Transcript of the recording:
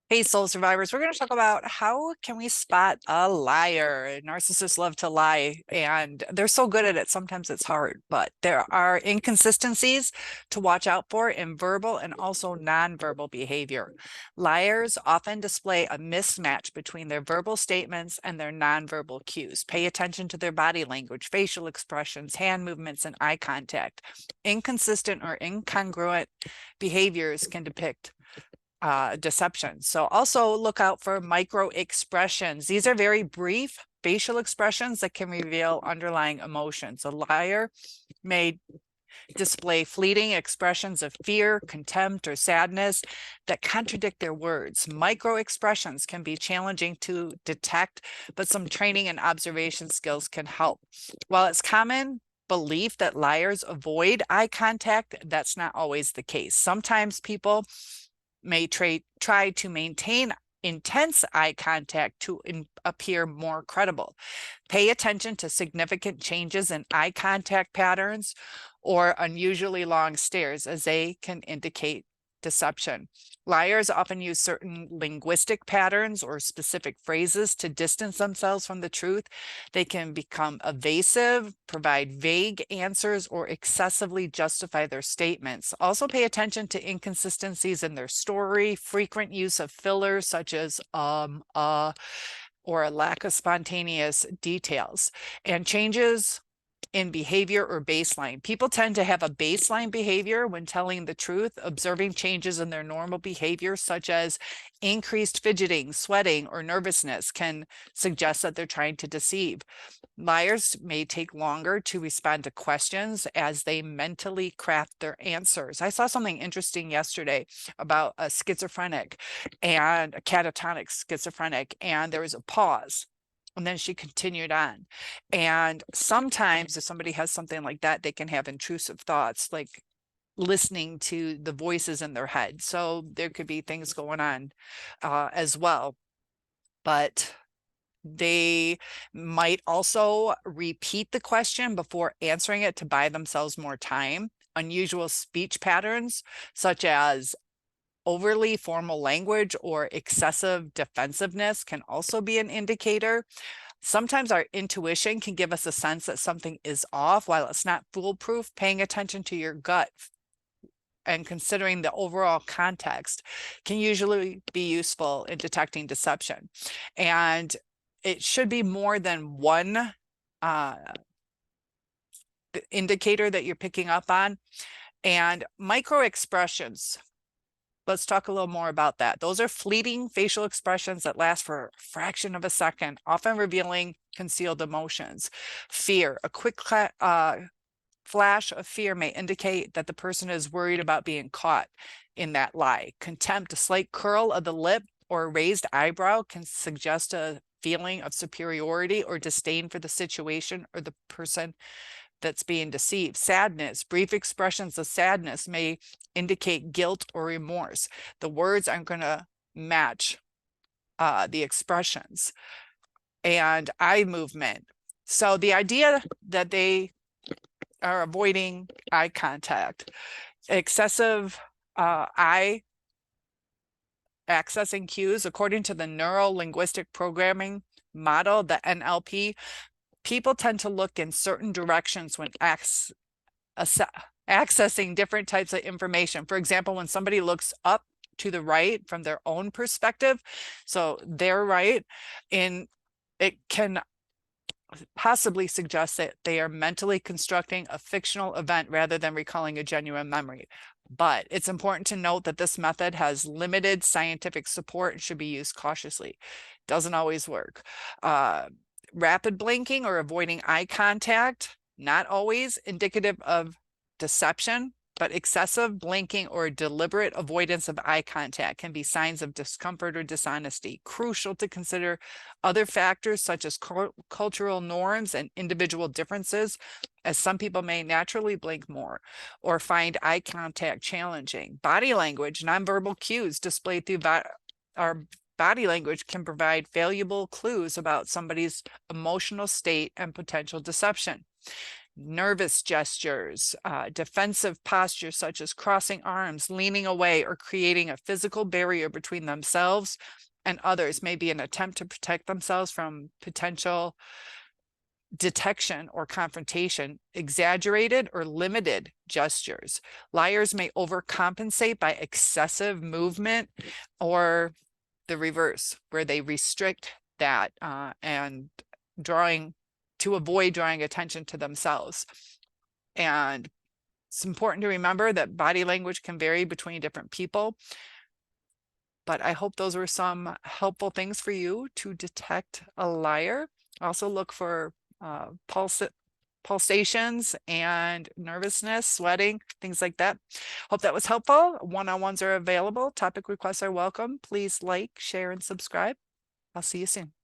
Hey, soul survivors, we're going to talk about how can we spot a liar. Narcissists love to lie, and they're so good at it. Sometimes it's hard, but there are inconsistencies to watch out for in verbal and also nonverbal behavior. Liars often display a mismatch between their verbal statements and their nonverbal cues. Pay attention to their body language, facial expressions, hand movements, and eye contact. Inconsistent or incongruent behaviors can depict deception. So also look out for micro expressions. These are very brief facial expressions that can reveal underlying emotions. A liar may display fleeting expressions of fear, contempt, or sadness that contradict their words. Micro expressions can be challenging to detect, but some training and observation skills can help. While it's common belief that liars avoid eye contact, that's not always the case. Sometimes people may try to maintain intense eye contact to appear more credible. Pay attention to significant changes in eye contact patterns or unusually long stares, as they can indicate deception. Liars often use certain linguistic patterns or specific phrases to distance themselves from the truth. They can become evasive, provide vague answers, or excessively justify their statements. Also pay attention to inconsistencies in their story, frequent use of fillers such as or a lack of spontaneous details, and changes in behavior or baseline. People tend to have a baseline behavior when telling the truth. Observing changes in their normal behavior, such as increased fidgeting, sweating, or nervousness, can suggest that they're trying to deceive. Liars may take longer to respond to questions as they mentally craft their answers. I saw something interesting yesterday about a schizophrenic and a catatonic schizophrenic, and there was a pause. And then she continued on. And sometimes if somebody has something like that, they can have intrusive thoughts, like listening to the voices in their head. So there could be things going on as well. But they might also repeat the question before answering it to buy themselves more time. Unusual speech patterns, such as overly formal language or excessive defensiveness, can also be an indicator. Sometimes our intuition can give us a sense that something is off. While it's not foolproof, paying attention to your gut and considering the overall context can usually be useful in detecting deception. And it should be more than one indicator that you're picking up on. And micro expressions, let's talk a little more about that. Those are fleeting facial expressions that last for a fraction of a second, often revealing concealed emotions. Fear, a quick flash of fear may indicate that the person is worried about being caught in that lie. Contempt, a slight curl of the lip or a raised eyebrow can suggest a feeling of superiority or disdain for the situation or the person that's being deceived. Sadness, brief expressions of sadness may indicate guilt or remorse. The words aren't going to match the expressions. And eye movement. So the idea that they are avoiding eye contact, excessive eye accessing cues, according to the neuro linguistic programming model, the NLP, people tend to look in certain directions when accessing different types of information. For example, when somebody looks up to the right from their own perspective, so they're right, and it can possibly suggest that they are mentally constructing a fictional event rather than recalling a genuine memory. But it's important to note that this method has limited scientific support and should be used cautiously. Doesn't always work. Rapid blinking or avoiding eye contact, not always indicative of deception, but excessive blinking or deliberate avoidance of eye contact can be signs of discomfort or dishonesty. Crucial to consider other factors such as cultural norms and individual differences, as some people may naturally blink more or find eye contact challenging. Body language, nonverbal cues displayed through our body language can provide valuable clues about somebody's emotional state and potential deception. nervous gestures, defensive postures such as crossing arms, leaning away, or creating a physical barrier between themselves and others may be an attempt to protect themselves from potential detection or confrontation. Exaggerated or limited gestures. Liars may overcompensate by excessive movement or the reverse, where they restrict that and to avoid drawing attention to themselves. And it's important to remember that body language can vary between different people. But I hope those were some helpful things for you to detect a liar. Also look for pulsations and nervousness, sweating, things like that. Hope that was helpful. One-on-ones are available. Topic requests are welcome. Please like, share, and subscribe. I'll see you soon.